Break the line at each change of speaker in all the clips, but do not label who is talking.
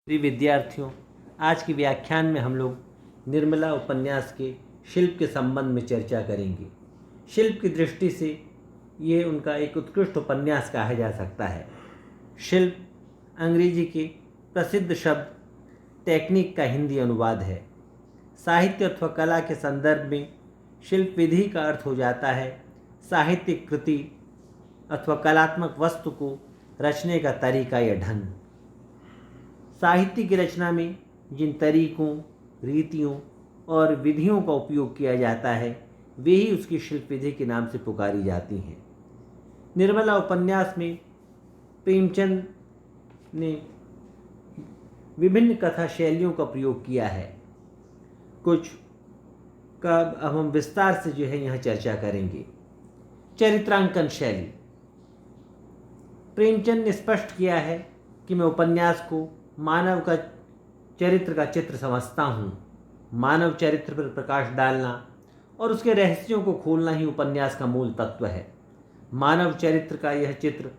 प्रिय विद्यार्थियों, आज के व्याख्यान में हम लोग निर्मला उपन्यास के शिल्प के संबंध में चर्चा करेंगे। शिल्प की दृष्टि से ये उनका एक उत्कृष्ट उपन्यास कहा जा सकता है। शिल्प अंग्रेजी के प्रसिद्ध शब्द टेक्निक का हिंदी अनुवाद है। साहित्य अथवा कला के संदर्भ में शिल्प विधि का अर्थ हो जाता है साहित्यिक कृति अथवा कलात्मक वस्तु को रचने का तरीका या ढंग। साहित्य की रचना में जिन तरीकों, रीतियों और विधियों का उपयोग किया जाता है वे ही उसकी शिल्प विधि के नाम से पुकारी जाती हैं। निर्मला उपन्यास में प्रेमचंद ने विभिन्न कथा शैलियों का प्रयोग किया है। कुछ का अब हम विस्तार से यहाँ चर्चा करेंगे। चरित्रांकन शैली। प्रेमचंद ने स्पष्ट किया है कि मैं उपन्यास को मानव का चरित्र का चित्र समझता हूँ। मानव चरित्र पर प्रकाश डालना और उसके रहस्यों को खोलना ही उपन्यास का मूल तत्व है। मानव चरित्र का यह चित्र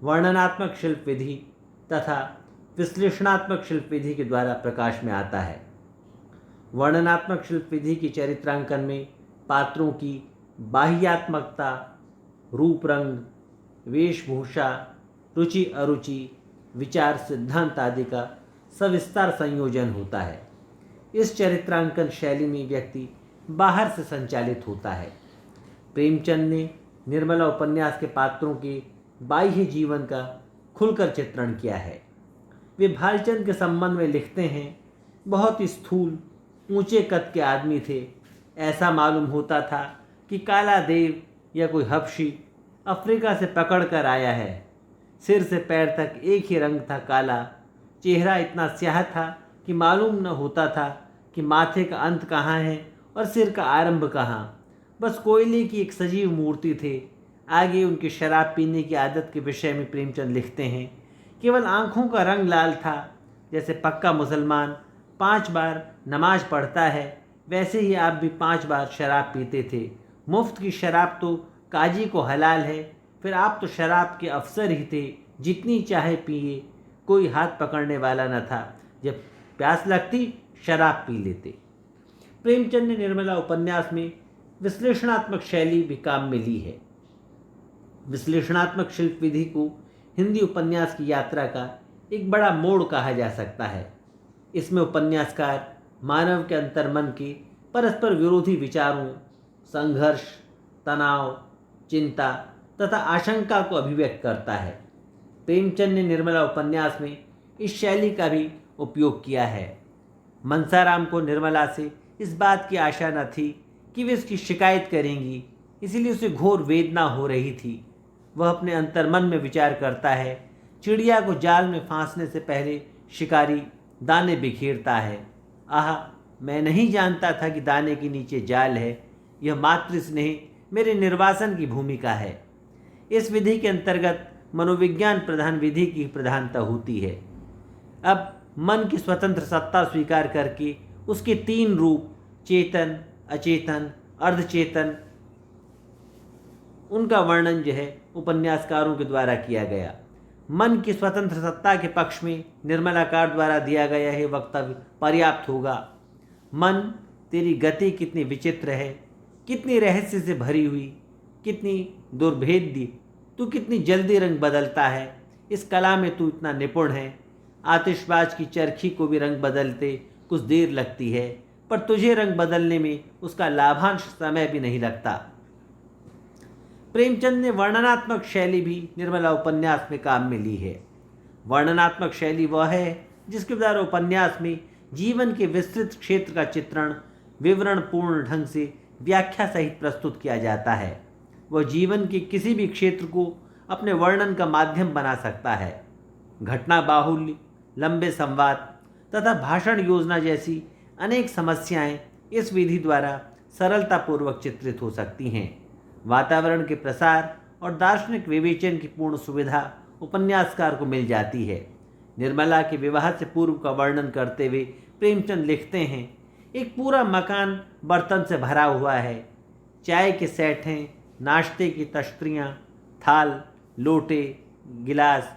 वर्णनात्मक शिल्प विधि तथा विश्लेषणात्मक शिल्प विधि के द्वारा प्रकाश में आता है। वर्णनात्मक शिल्प विधि की चरित्रांकन में पात्रों की बाह्यात्मकता, रूप रंग, वेशभूषा, रुचि अरुचि, विचार सिद्धांत आदि का सविस्तार संयोजन होता है। इस चरित्रांकन शैली में व्यक्ति बाहर से संचालित होता है। प्रेमचंद ने निर्मला उपन्यास के पात्रों के बाह्य जीवन का खुलकर चित्रण किया है। वे भालचंद के संबंध में लिखते हैं, बहुत स्थूल ऊंचे कद के आदमी थे। ऐसा मालूम होता था कि काला देव या कोई हबशी अफ्रीका से पकड़ कर आया है। सिर से पैर तक एक ही रंग था, काला। चेहरा इतना स्याह था कि मालूम न होता था कि माथे का अंत कहाँ है और सिर का आरंभ कहाँ। बस कोयले की एक सजीव मूर्ति थे। आगे उनकी शराब पीने की आदत के विषय में प्रेमचंद लिखते हैं, केवल आँखों का रंग लाल था। जैसे पक्का मुसलमान 5 बार नमाज पढ़ता है, वैसे ही आप भी 5 बार शराब पीते थे। मुफ्त की शराब तो काजी को हलाल है, फिर आप तो शराब के अफसर ही थे, जितनी चाहे पिए, कोई हाथ पकड़ने वाला न था। जब प्यास लगती शराब पी लेते। प्रेमचंद ने निर्मला उपन्यास में विश्लेषणात्मक शैली भी काम में ली है। विश्लेषणात्मक शिल्प विधि को हिंदी उपन्यास की यात्रा का एक बड़ा मोड़ कहा जा सकता है। इसमें उपन्यासकार मानव के अंतर्मन के परस्पर विरोधी विचारों, संघर्ष, तनाव, चिंता तथा आशंका को अभिव्यक्त करता है। प्रेमचंद ने निर्मला उपन्यास में इस शैली का भी उपयोग किया है। मनसाराम को निर्मला से इस बात की आशा न थी कि वे उसकी शिकायत करेंगी, इसीलिए उसे घोर वेदना हो रही थी। वह अपने अंतर्मन में विचार करता है, चिड़िया को जाल में फांसने से पहले शिकारी दाने बिखेरता है। आह, मैं नहीं जानता था कि दाने के नीचे जाल है। यह मातृ स्नेह मेरे निर्वासन की भूमिका है। इस विधि के अंतर्गत मनोविज्ञान प्रधान विधि की प्रधानता होती है। अब मन की स्वतंत्र सत्ता स्वीकार करके उसके 3 रूप, चेतन, अचेतन, अर्धचेतन, उनका वर्णन उपन्यासकारों के द्वारा किया गया। मन की स्वतंत्र सत्ता के पक्ष में निर्मलाकार द्वारा दिया गया यह वक्तव्य पर्याप्त होगा। मन, तेरी गति कितनी विचित्र है, कितनी रहस्य से भरी हुई, कितनी दुर्भेद्य। तू कितनी जल्दी रंग बदलता है। इस कला में तू इतना निपुण है। आतिशबाज की चरखी को भी रंग बदलते कुछ देर लगती है, पर तुझे रंग बदलने में उसका लाभांश समय भी नहीं लगता। प्रेमचंद ने वर्णनात्मक शैली भी निर्मला उपन्यास में काम में ली है। वर्णनात्मक शैली वह है जिसके द्वारा उपन्यास में जीवन के विस्तृत क्षेत्र का चित्रण विवरणपूर्ण ढंग से व्याख्या सहित प्रस्तुत किया जाता है। वह जीवन के किसी भी क्षेत्र को अपने वर्णन का माध्यम बना सकता है। घटना बाहुल्य, लंबे संवाद तथा भाषण योजना जैसी अनेक समस्याएं इस विधि द्वारा सरलतापूर्वक चित्रित हो सकती हैं। वातावरण के प्रसार और दार्शनिक विवेचन की पूर्ण सुविधा उपन्यासकार को मिल जाती है। निर्मला के विवाह से पूर्व का वर्णन करते हुए प्रेमचंद लिखते हैं, एक पूरा मकान बर्तन से भरा हुआ है। चाय के सेट हैं, नाश्ते की तश्तरियाँ, थाल, लोटे, गिलास।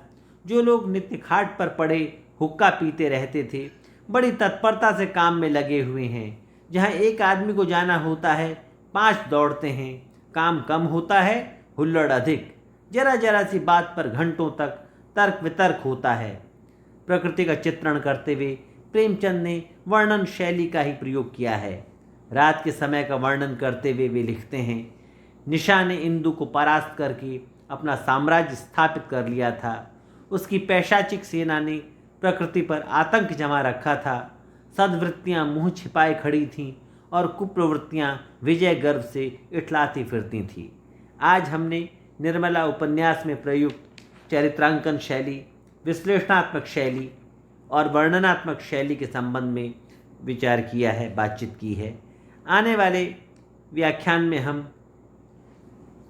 जो लोग नित्य खाट पर पड़े हुक्का पीते रहते थे, बड़ी तत्परता से काम में लगे हुए हैं। जहाँ एक आदमी को जाना होता है 5 दौड़ते हैं, काम कम होता है, हुल्लड़ अधिक। जरा जरा सी बात पर घंटों तक तर्क वितर्क होता है। प्रकृति का चित्रण करते हुए प्रेमचंद ने वर्णन शैली का ही प्रयोग किया है। रात के समय का वर्णन करते हुए वे लिखते हैं, निशा ने इंदु को परास्त करके अपना साम्राज्य स्थापित कर लिया था। उसकी पैशाचिक सेना ने प्रकृति पर आतंक जमा रखा था। सद्वृत्तियाँ मुँह छिपाए खड़ी थीं और कुप्रवृत्तियाँ विजय गर्व से इठलाती फिरती थीं। आज हमने निर्मला उपन्यास में प्रयुक्त चरित्रांकन शैली, विश्लेषणात्मक शैली और वर्णनात्मक शैली के संबंध में विचार किया है, बातचीत की है। आने वाले व्याख्यान में हम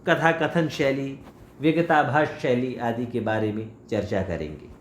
कथा कथन शैली, विगताभास शैली आदि के बारे में चर्चा करेंगे।